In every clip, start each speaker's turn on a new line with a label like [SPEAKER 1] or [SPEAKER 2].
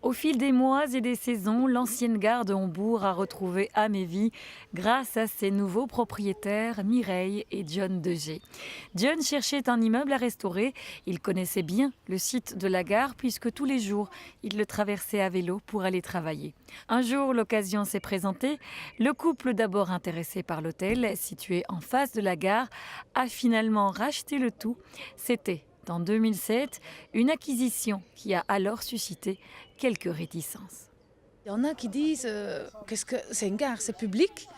[SPEAKER 1] Au fil des mois et des saisons, l'ancienne gare de Hombourg a retrouvé âme et vie grâce à ses nouveaux propriétaires Mireille et John Degé. John cherchait un immeuble à restaurer. Il connaissait bien le site de la gare puisque tous les jours, il le traversait à vélo pour aller travailler. Un jour, l'occasion s'est présentée. Le couple, d'abord intéressé par l'hôtel situé en face de la gare, a finalement racheté le tout. C'était en 2007, une acquisition qui a alors suscité quelques réticences.
[SPEAKER 2] Il y en a qui disent qu'est-ce que c'est une gare, c'est public.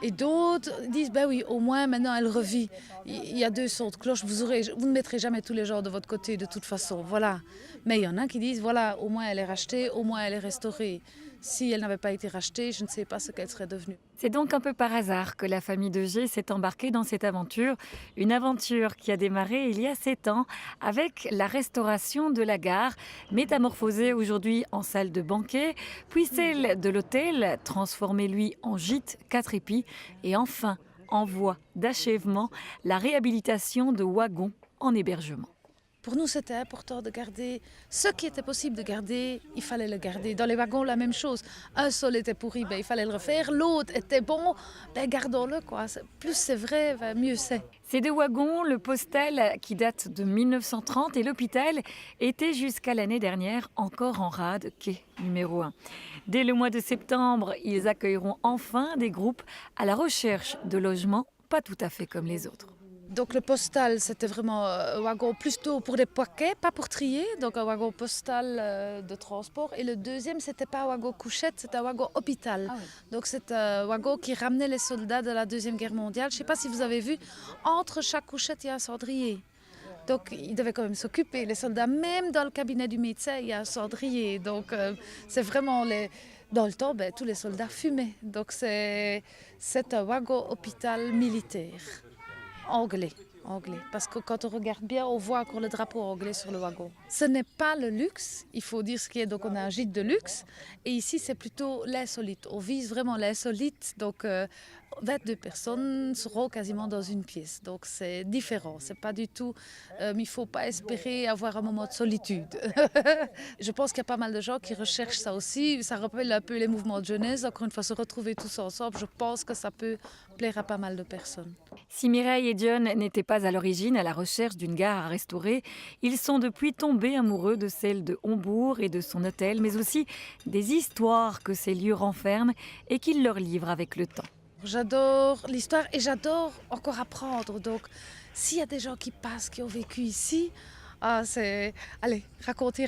[SPEAKER 2] Et d'autres disent ben oui, au moins maintenant elle revit. Il y a deux sons de cloche, vous ne mettrez jamais tous les genres de votre côté de toute façon, voilà. Mais il y en a qui disent voilà, au moins elle est rachetée, au moins elle est restaurée. Si elle n'avait pas été rachetée, je ne sais pas ce qu'elle serait devenue.
[SPEAKER 1] C'est donc un peu par hasard que la famille Degé s'est embarquée dans cette aventure. Une aventure qui a démarré il y a 7 ans avec la restauration de la gare, métamorphosée aujourd'hui en salle de banquet, puis celle de l'hôtel, transformée lui en gîte 4 épis, et enfin, en voie d'achèvement, la réhabilitation de wagons en hébergement.
[SPEAKER 2] Pour nous, c'était important de garder ce qui était possible de garder, il fallait le garder. Dans les wagons, la même chose. Un seul était pourri, ben, il fallait le refaire. L'autre était bon, ben, gardons-le, quoi. Plus c'est vrai, ben, mieux c'est.
[SPEAKER 1] Ces deux wagons, le postal qui date de 1930 et l'hôpital, étaient jusqu'à l'année dernière encore en rade quai numéro 1. Dès le mois de septembre, ils accueilleront enfin des groupes à la recherche de logements pas tout à fait comme les autres.
[SPEAKER 2] Donc le postal, c'était vraiment un wagon plutôt pour des paquets, pas pour trier, donc un wagon postal de transport. Et le deuxième, c'était pas un wagon couchette, c'était un wagon hôpital. Ah oui. Donc c'est un wagon qui ramenait les soldats de la Deuxième Guerre mondiale. Je ne sais pas si vous avez vu, entre chaque couchette, il y a un cendrier. Donc ils devaient quand même s'occuper, les soldats, même dans le cabinet du médecin, il y a un cendrier. Donc c'est vraiment dans le temps, ben, tous les soldats fumaient. Donc c'est un wagon hôpital militaire. Anglais, parce que quand on regarde bien, on voit encore le drapeau anglais sur le wagon. Ce n'est pas le luxe, il faut dire ce qui est, donc on a un gîte de luxe, et ici c'est plutôt l'insolite. On vise vraiment l'insolite, donc 22 personnes seront quasiment dans une pièce, donc c'est différent, c'est pas du tout, il ne faut pas espérer avoir un moment de solitude. Je pense qu'il y a pas mal de gens qui recherchent ça aussi, ça rappelle un peu les mouvements de jeunesse, encore une fois se retrouver tous ensemble, je pense que ça peut plaire à pas mal de personnes.
[SPEAKER 1] Si Mireille et John n'étaient pas à l'origine à la recherche d'une gare à restaurer, ils sont depuis tombés amoureux de celle de Hombourg et de son hôtel, mais aussi des histoires que ces lieux renferment et qu'ils leur livrent avec le temps.
[SPEAKER 2] J'adore l'histoire et j'adore encore apprendre. Donc, s'il y a des gens qui passent, qui ont vécu ici, c'est... Allez, raconter.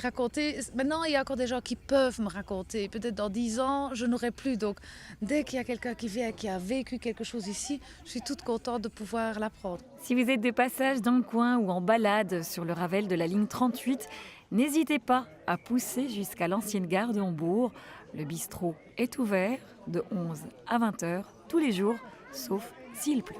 [SPEAKER 2] Maintenant, il y a encore des gens qui peuvent me raconter. Peut-être dans 10 ans, je n'aurai plus. Donc, dès qu'il y a quelqu'un qui vient, qui a vécu quelque chose ici, je suis toute contente de pouvoir l'apprendre.
[SPEAKER 1] Si vous êtes de passage dans le coin ou en balade sur le Ravel de la ligne 38, n'hésitez pas à pousser jusqu'à l'ancienne gare de Hombourg. Le bistrot est ouvert de 11 à 20 heures tous les jours, sauf s'il pleut.